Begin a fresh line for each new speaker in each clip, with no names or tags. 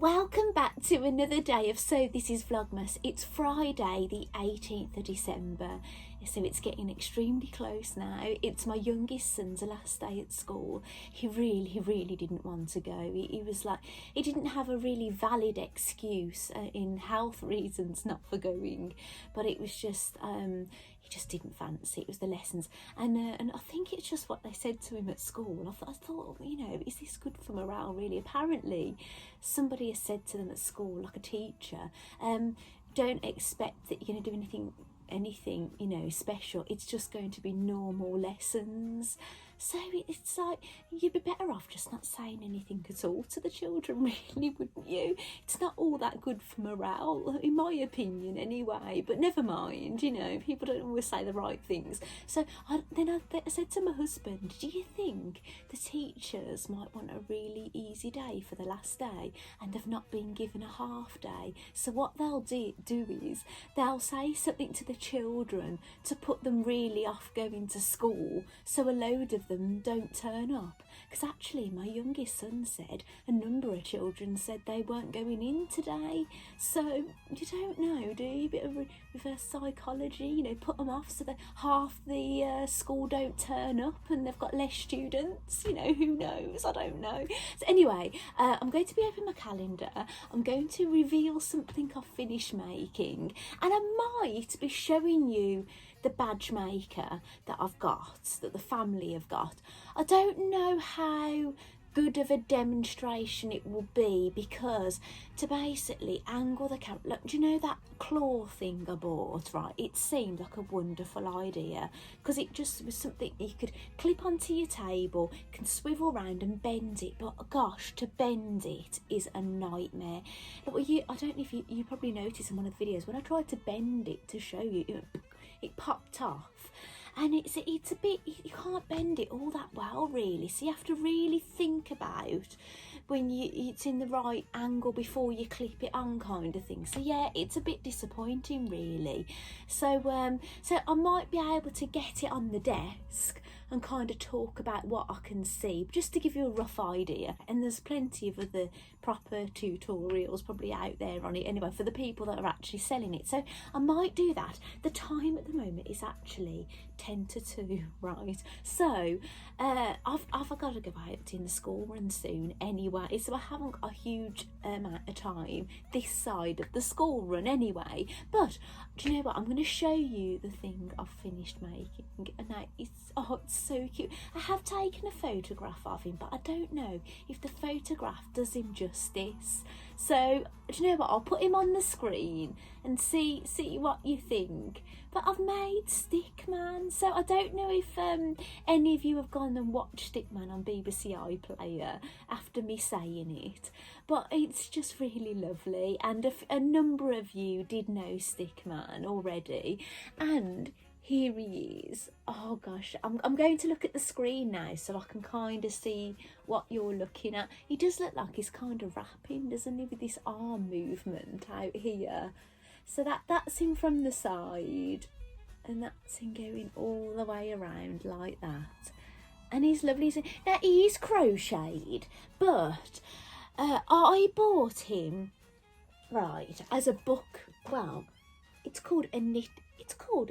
Welcome back to another day of So This Is Vlogmas. It's Friday the 18th of December, so it's getting extremely close now. It's my youngest son's last day at school. He really didn't want to go. He was like, he didn't have a really valid excuse in health reasons not for going, but it was just he just didn't fancy it. Was the lessons, and I think it's just what they said to him at school. I thought, you know, is this good for morale really? Apparently somebody has said to them at school, like a teacher, don't expect that you're going to do anything you know, special. It's just going to be normal lessons. So it's like, you'd be better off just not saying anything at all to the children, really, wouldn't you? It's not all that good for morale, in my opinion, anyway. But never mind, you know, people don't always say the right things. So I said to my husband, do you think the teachers might want a really easy day for the last day and have not been given a half day? So what they'll do is they'll say something to the children to put them really off going to school, so a load of them don't turn up. Because actually my youngest son said a number of children said they weren't going in today. So you don't know, do you? A bit of reverse psychology, you know, put them off so that half the school don't turn up and they've got less students, you know, who knows? I don't know. So anyway, I'm going to be opening my calendar. I'm going to reveal something I've finished making, and I might be showing you the badge maker that I've got, that the family have got. I don't know how good of a demonstration it will be, because to basically angle the camera, look, do you know that claw thing I bought, right? It seemed like a wonderful idea because it just was something you could clip onto your table, can swivel around and bend it, but gosh, to bend it is a nightmare. I don't know if you probably noticed in one of the videos when I tried to bend it to show you, it popped off. And it's a bit, you can't bend it all that well, really. So you have to really think about when it's in the right angle before you clip it on, kind of thing. So yeah, it's a bit disappointing, really. So so I might be able to get it on the desk and kind of talk about what I can see, just to give you a rough idea. And there's plenty of other proper tutorials probably out there on it anyway, for the people that are actually selling it. So I might do that. The time at the moment is actually 10 to 2, right? So I've got to go out in the school run soon anyway, so I haven't got a huge amount of time this side of the school run anyway. But do you know what, I'm going to show you the thing I've finished making, and it's so cute. I have taken a photograph of him, but I don't know if the photograph does him justice. So do you know what, I'll put him on the screen and see what you think. But I've made Stickman, so I don't know if any of you have gone and watched Stickman on BBC iPlayer after me saying it, but it's just really lovely, and a number of you did know Stickman already, and here he is. Oh gosh, I'm going to look at the screen now so I can kind of see what you're looking at. He does look like he's kind of rapping, doesn't he, with this arm movement out here. So that's him from the side, and that's him going all the way around like that. And he's lovely. Now he's crocheted, but I bought him, right, as a book. Well, it's called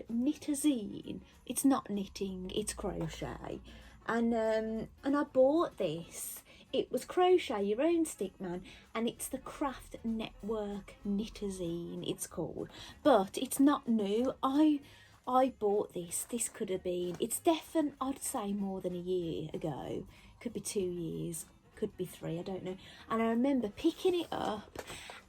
knit-a-zine. It's not knitting, it's crochet. And I bought this. It was Crochet Your Own Stickman, and it's the Craft Network Knit-a-zine, it's called. But it's not new. I bought this. This could have been, it's definitely, I'd say, more than a year ago. Could be 2 years, could be 3, I don't know. And I remember picking it up,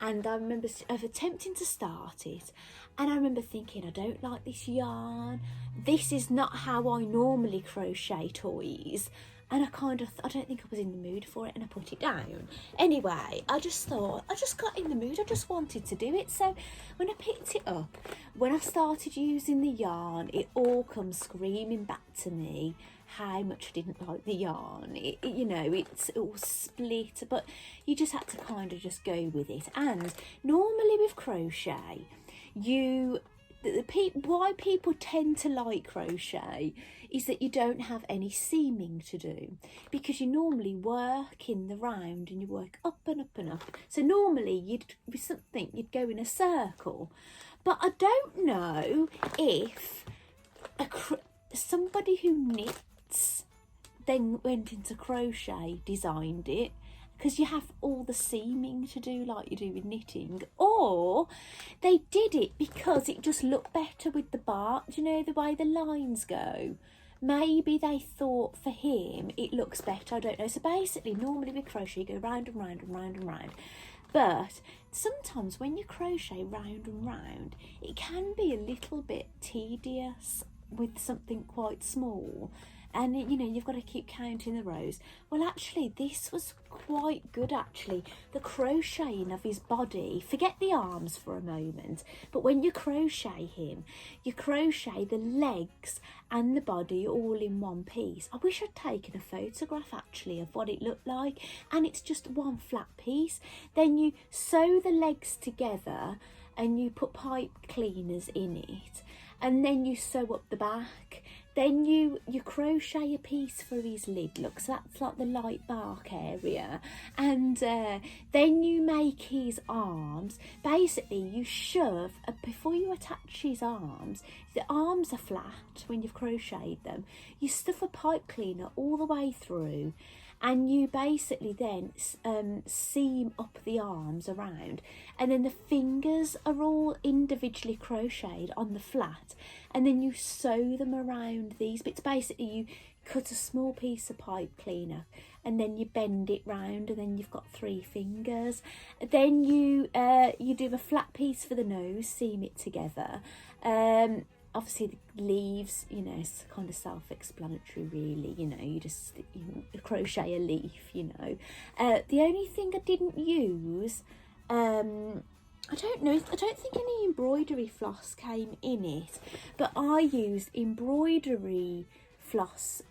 and I remember attempting to start it, and I remember thinking, I don't like this yarn. This is not how I normally crochet toys. And I don't think I was in the mood for it, and I put it down. Anyway, I just got in the mood. I just wanted to do it. So when I picked it up, when I started using the yarn, it all comes screaming back to me how much I didn't like the yarn. You know, it's all split, but you just had to kind of just go with it. And normally with crochet, you why people tend to like crochet is that you don't have any seaming to do, because you normally work in the round and you work up and up and up. So normally you'd go in a circle, but I don't know if somebody who knits then went into crochet designed it, because you have all the seaming to do like you do with knitting, or they did it because it just looked better with the bark, you know, the way the lines go. Maybe they thought for him it looks better, I don't know. So basically, normally with crochet you go round and round and round and round, but sometimes when you crochet round and round, it can be a little bit tedious with something quite small, and you know, you've got to keep counting the rows. Well, actually this was quite good, actually. The crocheting of his body, forget the arms for a moment, but when you crochet him, you crochet the legs and the body all in one piece. I wish I'd taken a photograph actually of what it looked like, and it's just one flat piece. Then you sew the legs together and you put pipe cleaners in it, and then you sew up the back. Then you crochet a piece for his lid, look, so that's like the light bark area, and then you make his arms. Basically you shove, before you attach his arms, the arms are flat when you've crocheted them, you stuff a pipe cleaner all the way through, and you basically then seam up the arms around, and then the fingers are all individually crocheted on the flat, and then you sew them around these bits. Basically you cut a small piece of pipe cleaner and then you bend it round, and then you've got 3 fingers. Then you do a flat piece for the nose, seam it together. Obviously the leaves, you know, it's kind of self-explanatory really, you know, you just crochet a leaf, you know. The only thing I didn't use, I don't think any embroidery floss came in it, but I used embroidery floss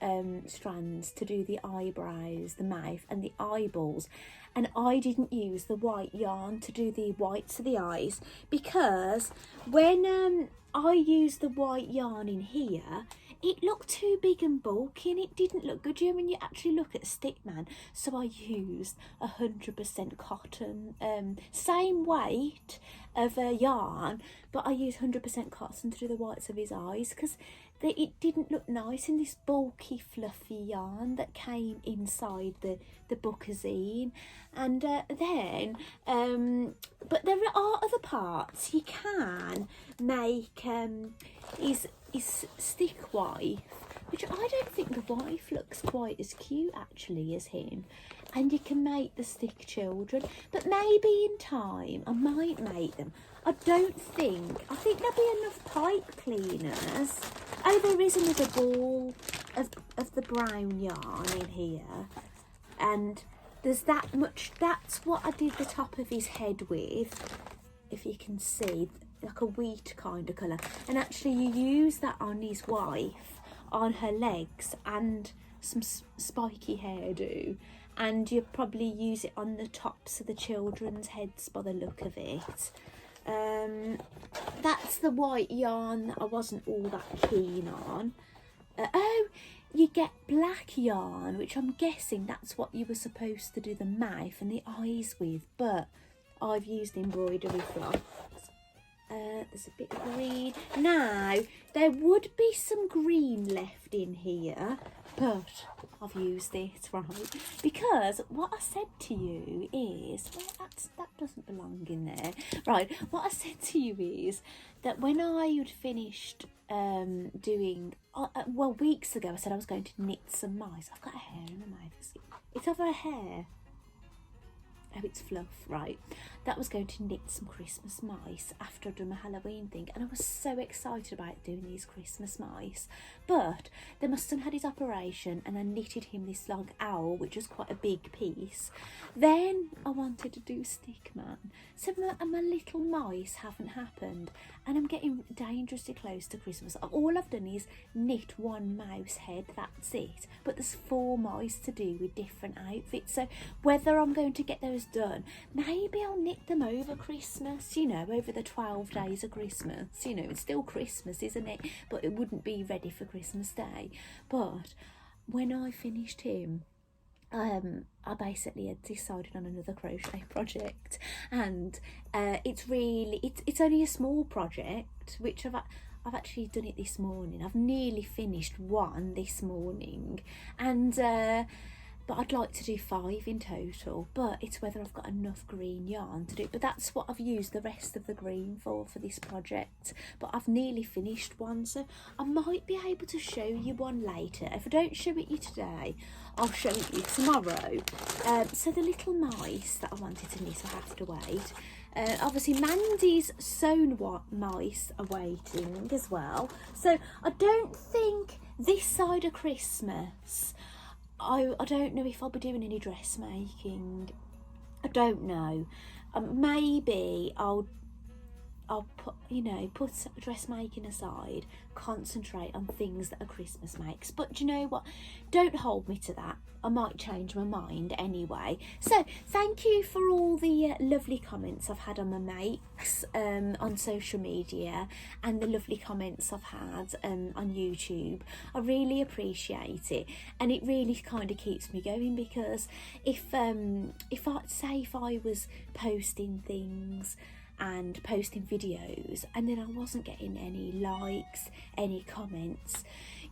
strands to do the eyebrows, the mouth and the eyeballs, and I didn't use the white yarn to do the whites of the eyes, because when I used the white yarn in here, it looked too big and bulky and it didn't look good, you know, when you actually look at Stickman. So I used 100% cotton, same weight of yarn, but I used 100% cotton to do the whites of his eyes, because it didn't look nice in this bulky fluffy yarn that came inside the bookazine. And then but there are other parts you can make. His stick wife, which I don't think the wife looks quite as cute actually as him, and you can make the stick children, but maybe in time I might make them. I think there'll be enough pipe cleaners. Oh, there is another ball of the brown yarn in here, and there's that much. That's what I did the top of his head with, if you can see, like a wheat kind of colour. And actually you use that on his wife, on her legs, and some spiky hairdo, and you probably use it on the tops of the children's heads by the look of it. That's the white yarn that I wasn't all that keen on. Oh, you get black yarn, which I'm guessing that's what you were supposed to do the mouth and the eyes with, but I've used embroidery floss. There's a bit of green. Now, there would be some green left in here, but I've used it, right? Because what I said to you is, well, that doesn't belong in there. Right, what I said to you is that when I had finished doing, well, weeks ago, I said I was going to knit some mice. I've got a hair in my mouth. It's over a hair. Oh, it's fluff, right? That was going to knit some Christmas mice after I'd done my Halloween thing, and I was so excited about doing these Christmas mice. But then my son had his operation and I knitted him this long owl, which was quite a big piece. Then I wanted to do Stickman. So my little mice haven't happened, and I'm getting dangerously close to Christmas. All I've done is knit one mouse head, that's it. But there's 4 mice to do with different outfits. So whether I'm going to get those done, maybe I'll knit them over Christmas, you know, over the 12 days of Christmas. You know, it's still Christmas, isn't it? But it wouldn't be ready for Christmas Day. But when I finished him, I basically had decided on another crochet project, and it's only a small project, which I've actually done it this morning. I've nearly finished one this morning, and but I'd like to do 5 in total, but it's whether I've got enough green yarn to do it. But that's what I've used the rest of the green for this project. But I've nearly finished one, so I might be able to show you one later. If I don't show it you today, I'll show it you tomorrow. So the little mice that I wanted to knit, I have to wait. Obviously Mandy's sewn mice are waiting as well. So I don't think this side of Christmas, I don't know if I'll be doing any dressmaking. I don't know. Maybe I'll put dressmaking aside, concentrate on things that are Christmas makes. But do you know what? Don't hold me to that. I might change my mind anyway. So thank you for all the lovely comments I've had on my makes on social media, and the lovely comments I've had on YouTube. I really appreciate it, and it really kind of keeps me going, because if I was posting things and posting videos and then I wasn't getting any likes, any comments,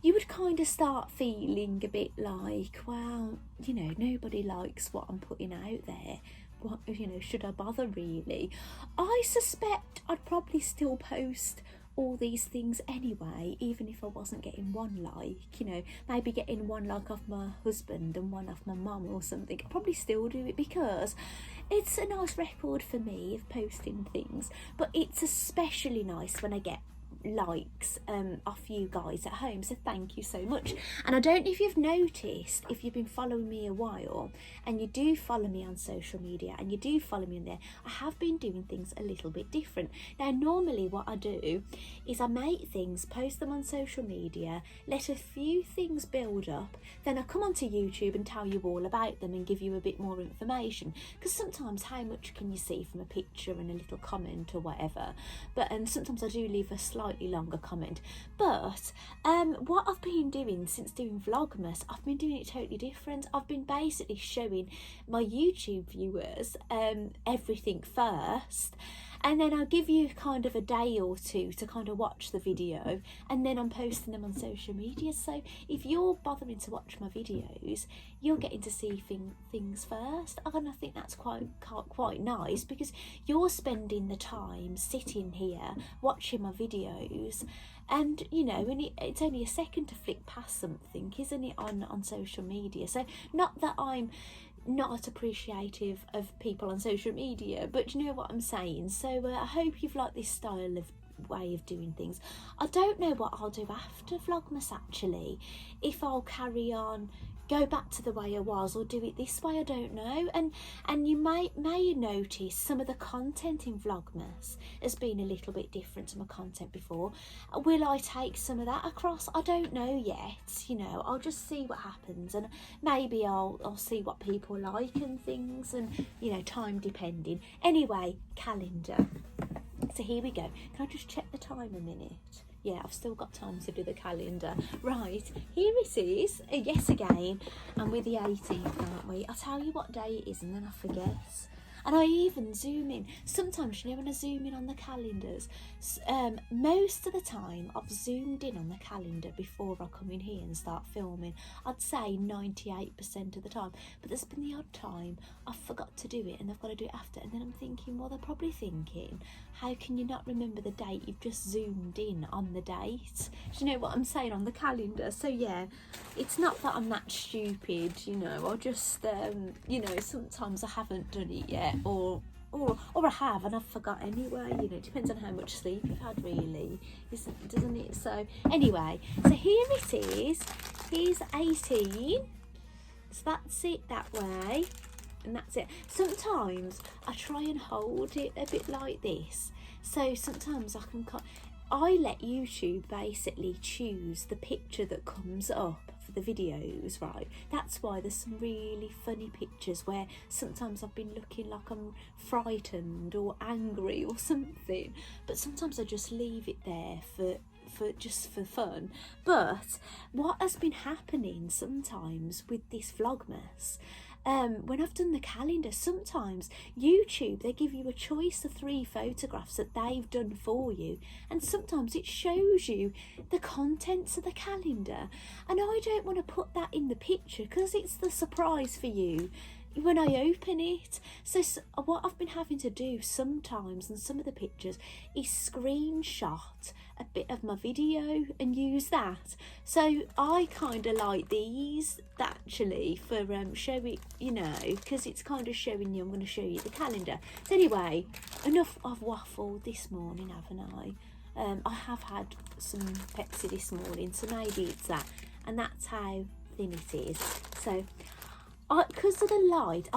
you would kind of start feeling a bit like, well, you know, nobody likes what I'm putting out there. What, you know, should I bother really? I suspect I'd probably still post all these things anyway, even if I wasn't getting one like, you know, maybe getting one like off my husband and one off my mum or something. I'd probably still do it, because it's a nice record for me of posting things, but it's especially nice when I get likes off you guys at home, so thank you so much. And I don't know if you've noticed, if you've been following me a while and you do follow me on social media and you do follow me in there, I have been doing things a little bit different. Now normally what I do is I make things, post them on social media, let a few things build up, then I come onto YouTube and tell you all about them and give you a bit more information, because sometimes how much can you see from a picture and a little comment or whatever. But sometimes I do leave a slightly longer comment. But what I've been doing since doing Vlogmas, I've been doing it totally different. I've been basically showing my YouTube viewers everything first, and then I'll give you kind of a day or two to kind of watch the video, and then I'm posting them on social media. So if you're bothering to watch my videos, you're getting to see things first, and I think that's quite nice, because you're spending the time sitting here watching my videos, and you know, and it's only a second to flick past something, isn't it, on social media. So not that I'm not appreciative of people on social media, but you know what I'm saying. So I hope you've liked this style of way of doing things. I don't know what I'll do after Vlogmas actually, if I'll carry on, go back to the way I was, or do it this way, I don't know. And you may notice some of the content in Vlogmas has been a little bit different to my content before. Will I take some of that across? I don't know yet, you know. I'll just see what happens, and maybe I'll see what people like and things, and you know, time depending. Anyway, calendar. So here we go. Can I just check the time a minute? Yeah, I've still got time to do the calendar. Right, here it is. Yes, again. And we're the 18th, aren't we? I'll tell you what day it is and then I forget. And I even zoom in. Sometimes, you know, when I zoom in on the calendars, most of the time I've zoomed in on the calendar before I come in here and start filming. I'd say 98% of the time. But there's been the odd time I forgot to do it and I've got to do it after. And then I'm thinking, well, they're probably thinking, how can you not remember the date? You've just zoomed in on the date. Do you know what I'm saying, on the calendar? So yeah, it's not that I'm that stupid, you know. I just, you know, sometimes I haven't done it yet. Or I have and I've forgot anyway, you know. It depends on how much sleep you've had really, doesn't it? So anyway, so here it is. Here's 18. So that's it that way, and that's it. Sometimes I try and hold it a bit like this, so sometimes I let YouTube basically choose the picture that comes up for the videos, right, that's why there's some really funny pictures where sometimes I've been looking like I'm frightened or angry or something, but sometimes I just leave it there for just for fun. But what has been happening sometimes with this Vlogmas, when I've done the calendar, sometimes YouTube, they give you a choice of 3 photographs that they've done for you, and sometimes it shows you the contents of the calendar, and I don't want to put that in the picture because it's the surprise for you when I open it. So what I've been having to do sometimes in some of the pictures is screenshot a bit of my video and use that. So I kind of like these actually for show it, you know, because it's kind of showing you, I'm going to show you the calendar. So anyway, enough of waffle this morning, haven't I? I have had some Pepsi this morning, so maybe it's that, and that's how thin it is. So because of the light,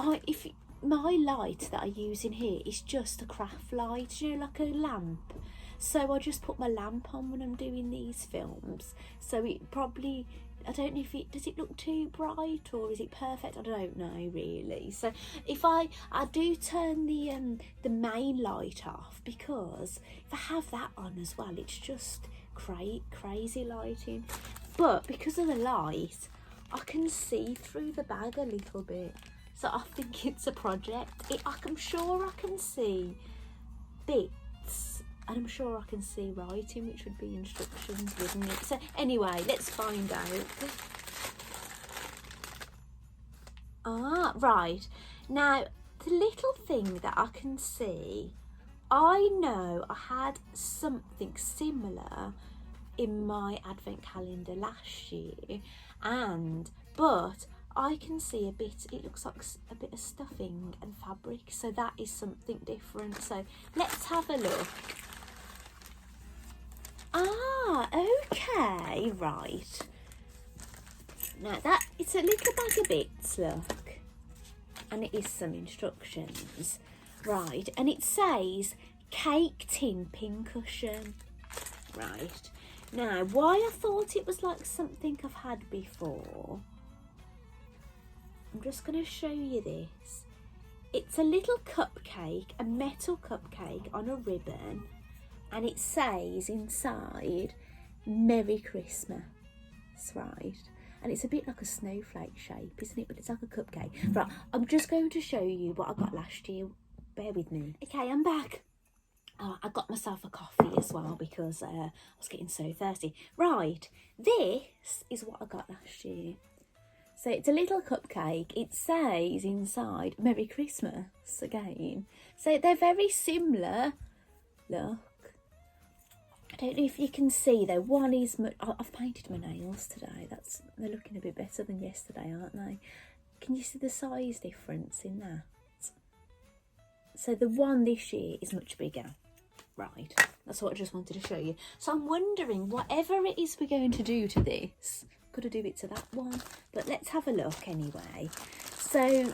my light that I use in here is just a craft light, you know, like a lamp. So I just put my lamp on when I'm doing these films. So it probably, I don't know if does it look too bright or is it perfect? I don't know really. So if I do turn the main light off, because if I have that on as well, it's just crazy lighting. But because of the light, I can see through the bag a little bit, so I think it's a project. I'm sure I can see bits, and I'm sure I can see writing, which would be instructions, wouldn't it? So anyway, let's find out. Right, now the little thing that I can see, I know I had something similar in my advent calendar last year, but I can see a bit, it looks like a bit of stuffing and fabric, so that is something different. So let's have a look. Okay, right. Now that, it's a little bag of bits, look, and it is some instructions, right, and it says cake tin pincushion, right. Now, why I thought it was like something I've had before, I'm just going to show you this. It's a little cupcake, a metal cupcake on a ribbon, and it says inside, Merry Christmas, right? And it's a bit like a snowflake shape, isn't it? But it's like a cupcake. Right, I'm just going to show you what I got last year. Bear with me. Okay, I'm back. I got myself a coffee as well because I was getting so thirsty. Right, this is what I got last year. So it's a little cupcake. It says inside, Merry Christmas again. So they're very similar. Look. I don't know if you can see though. One is, I've painted my nails today. They're looking a bit better than yesterday, aren't they? Can you see the size difference in that? So the one this year is much bigger. Right, that's what I just wanted to show you. So I'm wondering, whatever it is we're going to do to this, got to do it to that one, but let's have a look anyway. So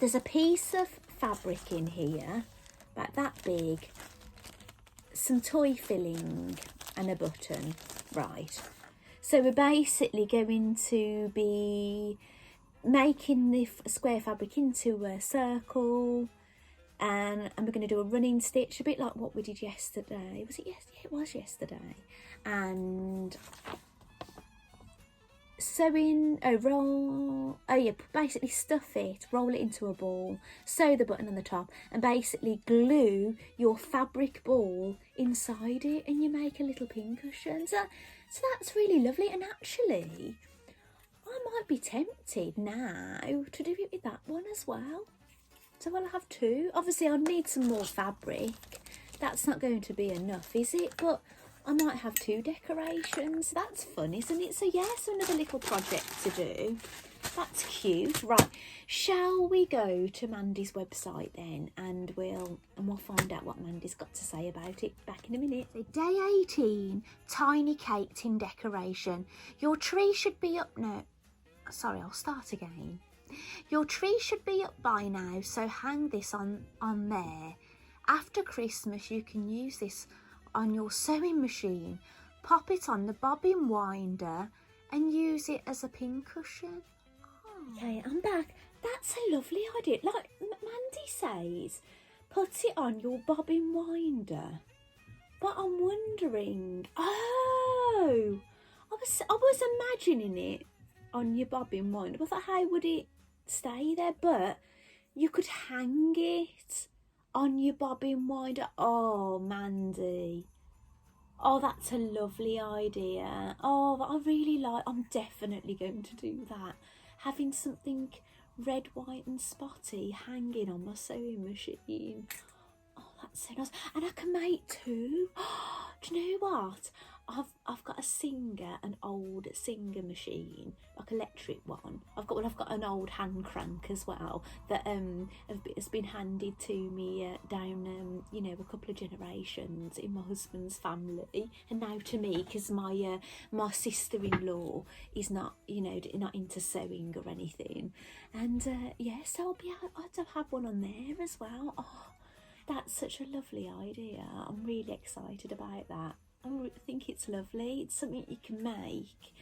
there's a piece of fabric in here, about that big, some toy filling and a button, right. So we're basically going to be making the square fabric into a circle, and we're going to do a running stitch, a bit like what we did yesterday. Was it yesterday? It was yesterday. And sewing, basically stuff it, roll it into a ball, sew the button on the top, and basically glue your fabric ball inside it, and you make a little pincushion. So that's really lovely. And actually, I might be tempted now to do it with that one as well. So I'll have 2. Obviously, I'll need some more fabric. That's not going to be enough, is it? But I might have 2 decorations. That's fun, isn't it? So yes, another little project to do. That's cute. Right, shall we go to Mandy's website then, and we'll find out what Mandy's got to say about it back in a minute. So day 18, tiny cake tin decoration. Your tree should be up now. Sorry, I'll start again. Your tree should be up by now, so hang this on there. After Christmas, you can use this on your sewing machine. Pop it on the bobbin winder
and use it as a pincushion.
Okay, I'm back. That's a lovely idea. Like Mandy says, put it on your bobbin winder. But I'm wondering, I was imagining it on your bobbin winder. I thought, how would it stay there? But you could hang it on your bobbin winder. Oh, Mandy. Oh, that's a lovely idea. Oh, I really like. I'm definitely going to do that. Having something red, white, and spotty hanging on my sewing machine. Oh, that's so nice. And I can make two. Do you know what? I've got a Singer, an old Singer machine, like electric one. I've got an old hand crank as well that has been handed to me down you know, a couple of generations in my husband's family, and now to me, because my sister-in-law is not, you know, not into sewing or anything, and yeah, so I'd have one on there as well. Oh, that's such a lovely idea. I'm really excited about that. I think it's lovely. It's something you can make.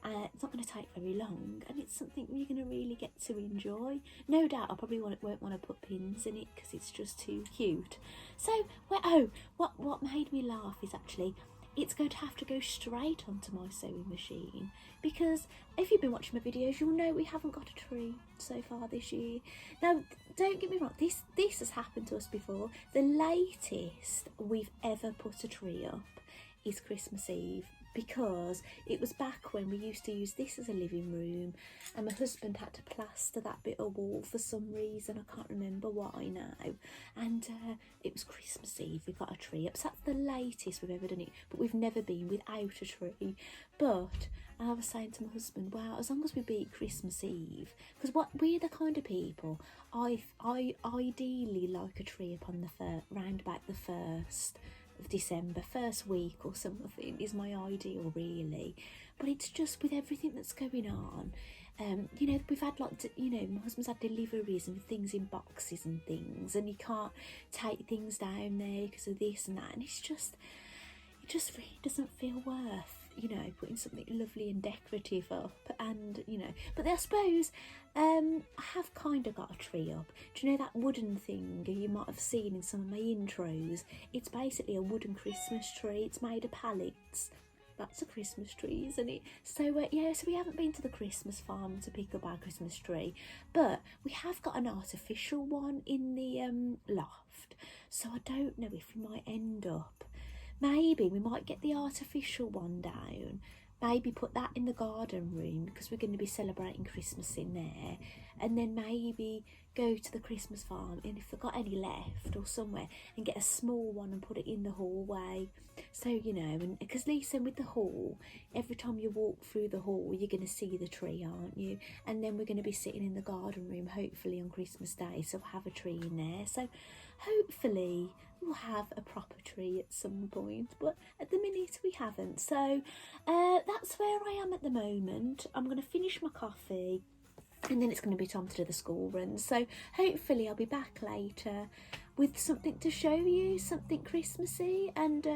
It's not going to take very long, and it's something you're going to really get to enjoy. No doubt I probably won't want to put pins in it because it's just too cute. So, what made me laugh is actually it's going to have to go straight onto my sewing machine, because if you've been watching my videos, you'll know we haven't got a tree so far this year. Now, don't get me wrong, this has happened to us before. The latest we've ever put a tree up is Christmas Eve, because it was back when we used to use this as a living room, and my husband had to plaster that bit of wall for some reason. I can't remember why now, and it was Christmas Eve we got a tree up, so that's the latest we've ever done it, but we've never been without a tree. But I was saying to my husband, wow, as long as we beat Christmas Eve, because we're the kind of people, I ideally like a tree up on the round about the 1st of December, first week or something is my ideal really. But it's just with everything that's going on, you know, we've had you know, my husband's had deliveries and things in boxes and things, and you can't take things down there because of this and that, and it just really doesn't feel worth, you know, putting something lovely and decorative up. And you know, but I suppose I have kind of got a tree up. Do you know that wooden thing you might have seen in some of my intros? It's basically a wooden Christmas tree. It's made of pallets. That's a Christmas tree, isn't it? So yeah, so we haven't been to the Christmas farm to pick up our Christmas tree, but we have got an artificial one in the loft, so I don't know if we might end up, maybe we might get the artificial one down, maybe put that in the garden room because we're going to be celebrating Christmas in there, and then maybe go to the Christmas farm, and if they've got any left or somewhere, and get a small one and put it in the hallway. So, you know, and because Lisa, with the hall, every time you walk through the hall you're going to see the tree, aren't you? And then we're going to be sitting in the garden room hopefully on Christmas Day, so we'll have a tree in there. So hopefully we'll have a proper tree at some point, but at the minute we haven't. So that's where I am at the moment. I'm going to finish my coffee, and then it's going to be time to do the school run. So hopefully I'll be back later with something to show you, something Christmassy. And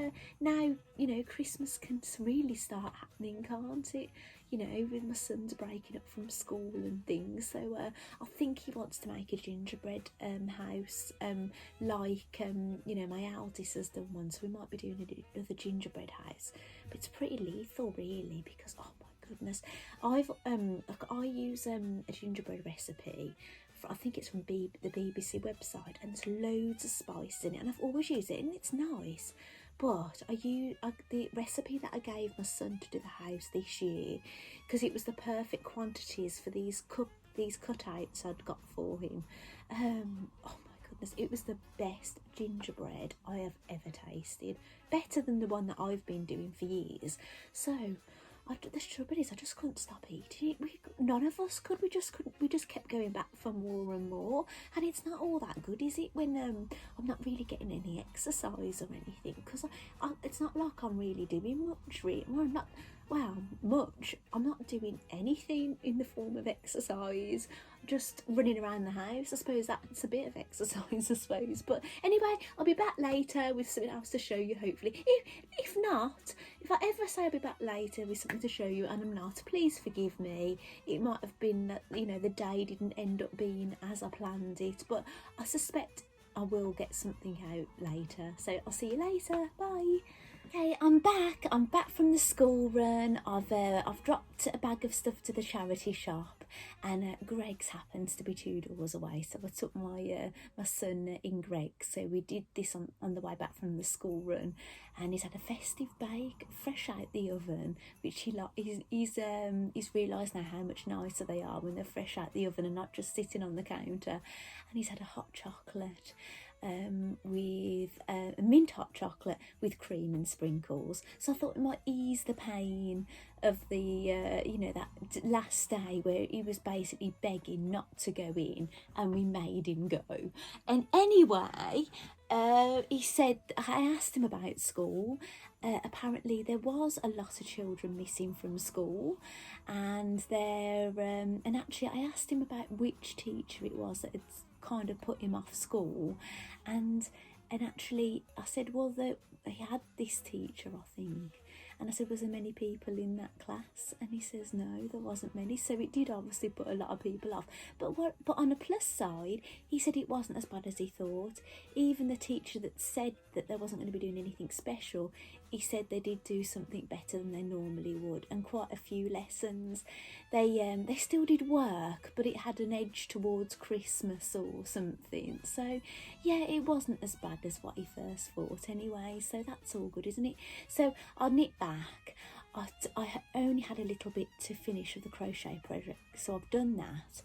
now, you know, Christmas can really start happening, can't it? You know, with my son's breaking up from school and things. So I think he wants to make a gingerbread house, like, you know, my eldest has done one. So we might be doing another gingerbread house. But it's pretty lethal, really, because, oh my goodness, I use a gingerbread recipe. I think it's from the BBC website, and there's loads of spice in it, and I've always used it, and it's nice. But the recipe that I gave my son to do the house this year, because it was the perfect quantities for these cutouts I'd got for him. Oh my goodness, it was the best gingerbread I have ever tasted, better than the one that I've been doing for years. So the strawberries, I just couldn't stop eating it. None of us could. We just couldn't. We just kept going back for more and more. And it's not all that good, is it? When I'm not really getting any exercise or anything, because it's not like I'm really doing much. Much. I'm not doing anything in the form of exercise. just running around the house. I suppose that's a bit of exercise, I suppose. But anyway, I'll be back later with something else to show you, hopefully. If not, if I ever say I'll be back later with something to show you and I'm not, please forgive me. It might have been that, you know, the day didn't end up being as I planned it, but I suspect I will get something out later. So I'll see you later. Bye. Okay, I'm back. I'm back from the school run. I've dropped a bag of stuff to the charity shop, and Greg's happens to be 2 doors away, so I took my son in Greg's. So we did this on the way back from the school run, and he's had a festive bake fresh out the oven, which he's realised now how much nicer they are when they're fresh out the oven and not just sitting on the counter. And he's had a hot chocolate. With a mint hot chocolate with cream and sprinkles. So I thought it might ease the pain of the, you know, that last day where he was basically begging not to go in, and we made him go. And anyway, he said, I asked him about school. Apparently there was a lot of children missing from school, and actually I asked him about which teacher it was that had kind of put him off school, and actually I said, well, he had this teacher, I think, and I said, was there many people in that class? And he says, no, there wasn't many. So it did obviously put a lot of people off, but on a plus side, he said it wasn't as bad as he thought. Even the teacher that said that they wasn't going to be doing anything special, he said they did do something better than they normally would, and quite a few lessons. They still did work, but it had an edge towards Christmas or something. So yeah, it wasn't as bad as what he first thought anyway. So that's all good, isn't it? So I'll knit back. I only had a little bit to finish of the crochet project, so I've done that.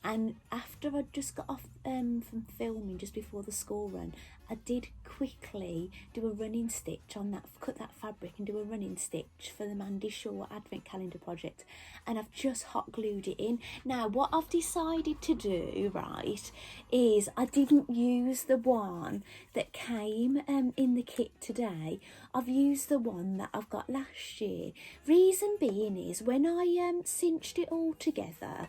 And after I just got off from filming just before the school run, I did quickly do a running stitch on that, cut that fabric and do a running stitch for the Mandy Shaw Advent Calendar project, and I've just hot glued it in. Now what I've decided to do, right, is I didn't use the one that came in the kit today. I've used the one that I've got last year. Reason being is when I cinched it all together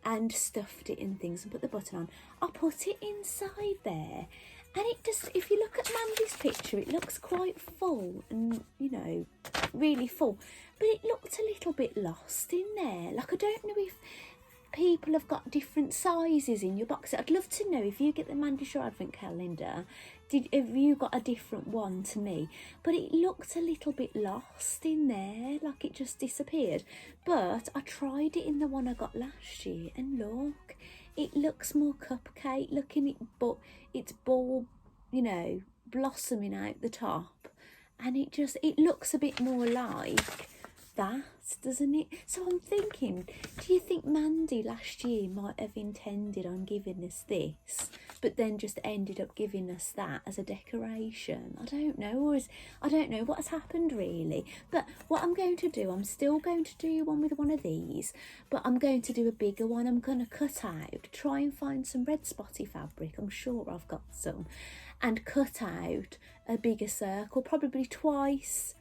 and stuffed it in things and put the button on, I put it inside there, and it just, if you look at Mandy's picture, it looks quite full and, you know, really full, but it looked a little bit lost in there. Like, I don't know if people have got different sizes in your box. I'd love to know if you get the Mandy Shaw Advent Calendar, have you got a different one to me? But it looked a little bit lost in there, like it just disappeared. But I tried it in the one I got last year, and look, it looks more cupcake looking, but it's ball, you know, blossoming out the top, and it looks a bit more like that, doesn't it? So I'm thinking, do you think Mandy last year might have intended on giving us this, but then just ended up giving us that as a decoration? I don't know, I don't know what's happened really. But what I'm going to do, I'm still going to do one with one of these, but I'm going to do a bigger one. I'm going to cut out, try and find some red spotty fabric, I'm sure I've got some, and cut out a bigger circle, probably twice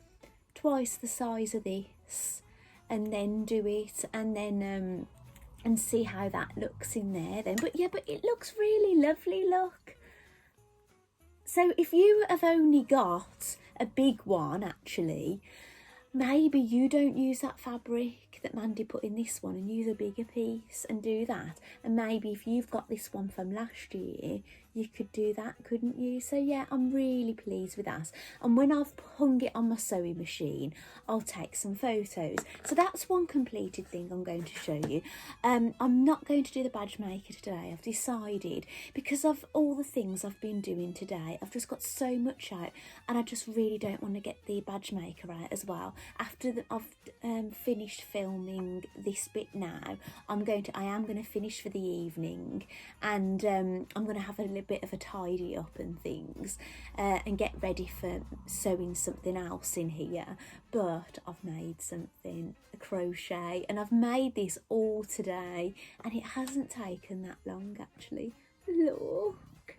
the size of this, and then do it, and then and see how that looks in there then. But yeah, but it looks really lovely, look. So if you have only got a big one, actually, maybe you don't use that fabric that Mandy put in this one and use a bigger piece and do that. And maybe if you've got this one from last year, you could do that, couldn't you? So yeah, I'm really pleased with that. And when I've hung it on my sewing machine, I'll take some photos. So that's one completed thing I'm going to show you. I'm not going to do the badge maker today. I've decided, because of all the things I've been doing today, I've just got so much out, and I just really don't want to get the badge maker out as well. After I've finished filming this bit now, I am going to finish for the evening, and I'm going to have a little bit of a tidy up and things, and get ready for sewing something else in here. But I've made something, a crochet, and I've made this all today, and it hasn't taken that long actually. Look,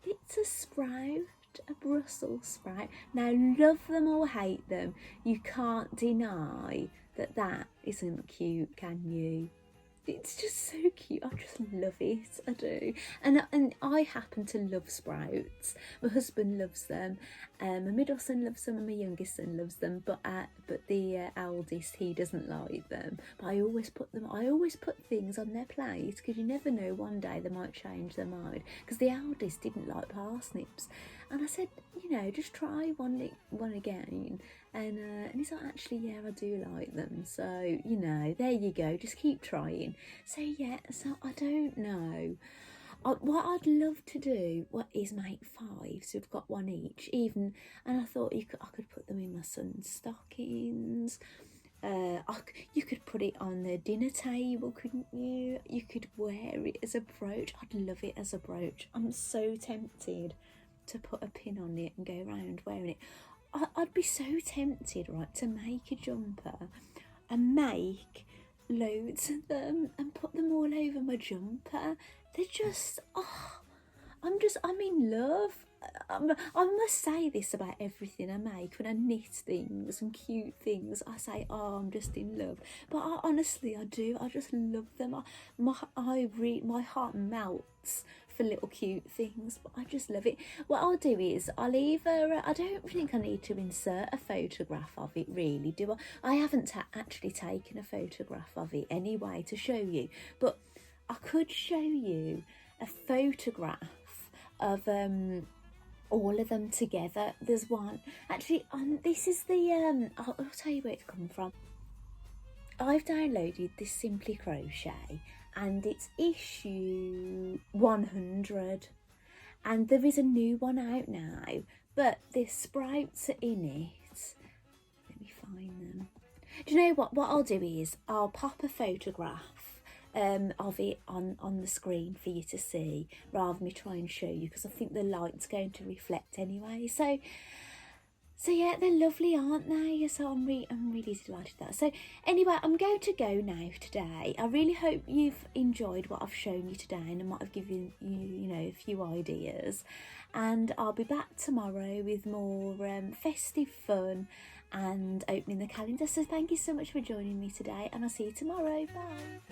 it's a sprout, a Brussels sprout. Now, love them or hate them, you can't deny that that isn't cute, can you? It's just so cute. I just love it. I do. And I happen to love sprouts. My husband loves them. My middle son loves them, and my youngest son loves them. But the eldest, he doesn't like them. But I always put them. I always put things on their plate because you never know. One day they might change their mind. Because the eldest didn't like parsnips, and I said, just try one again. And he's like, actually, yeah, I do like them. So, there you go. Just keep trying. So, yeah, so I don't know. What I'd love to do is make 5. So we've got one each. And I thought I could put them in my son's stockings. You could put it on the dinner table, couldn't you? You could wear it as a brooch. I'd love it as a brooch. I'm so tempted to put a pin on it and go around wearing it. I'd be so tempted, right, to make a jumper and make loads of them and put them all over my jumper. They're just, I'm in love. I must say this about everything I make. When I knit things and cute things, I say, I'm just in love. But honestly, I do. I just love them. My heart melts for little cute things, but I just love it. What I'll do is I'll either, I don't think I need to insert a photograph of it really, do I? I haven't actually taken a photograph of it anyway to show you, but I could show you a photograph of all of them together. There's one actually this is the I'll tell you where it's come from. I've downloaded this Simply Crochet and it's issue 100, and there is a new one out now, but the sprouts are in it. Let me find them. Do you know what I'll do is I'll pop a photograph of it on the screen for you to see, rather than me try and show you, because I think the light's going to reflect anyway. So yeah, they're lovely, aren't they? So I'm really delighted with that. So anyway, I'm going to go now today. I really hope you've enjoyed what I've shown you today, and I might have given you, a few ideas. And I'll be back tomorrow with more festive fun and opening the calendar. So thank you so much for joining me today, and I'll see you tomorrow. Bye.